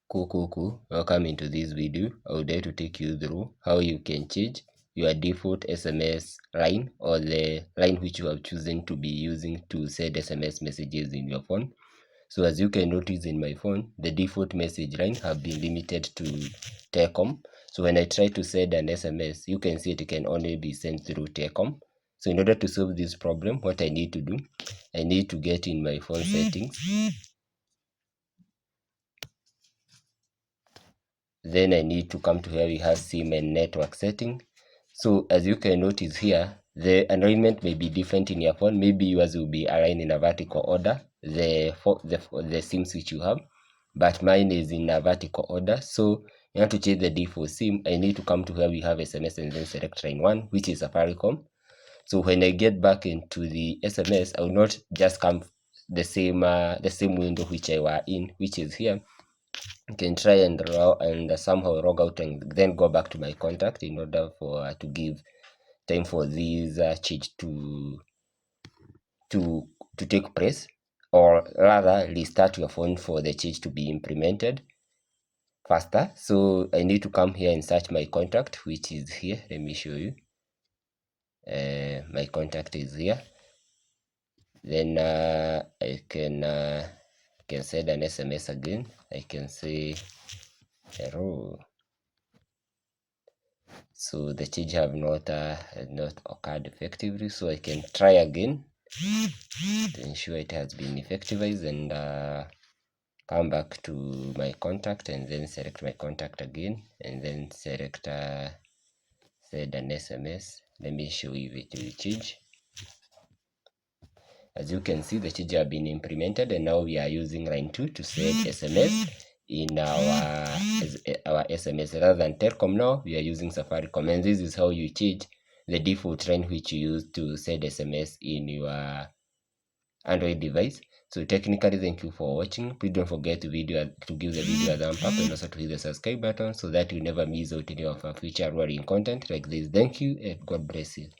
Cool. Welcome into this video. I would like to take you through how you can change your default SMS line or the line which you have chosen to be using to send SMS messages in your phone. So as you can notice in my phone, the default message line have been limited to Tecom. So when I try to send an SMS, you can see it can only be sent through Tecom. So in order to solve this problem, what I need to do, I need to get in my phone settings. Then I need to come to where we have SIM and network setting. So as you can notice here, the alignment may be different in your phone. Maybe yours will be aligned in a vertical order, the SIMs which you have, but mine is in a vertical order. So in order to change the default SIM, I need to come to where we have SMS and then select line 1, which is Safaricom. So when I get back into the SMS, I will not just come the same window which I were in, which is here. You can try and somehow log out and then go back to my contact in order for to give time for this change to take place, or rather restart your phone for the change to be implemented faster. So I need to come here and search my contact, which is here. Let me show you. My contact is here. Then I can send an SMS again. I can say hello. So the change have not occurred effectively, so I can try again to ensure it has been effectivized, and come back to my contact and then select my contact again and then select send an SMS. Let me show you if it will change. As you can see, the change have been implemented, and now we are using line 2 to send SMS in our SMS. Rather than Telcom, now we are using Safaricom, and this is how you change the default line which you use to send SMS in your Android device. So technically, thank you for watching. Please don't forget to give the video a thumbs up and also to hit the subscribe button so that you never miss out any of our future rolling content like this. Thank you and God bless you.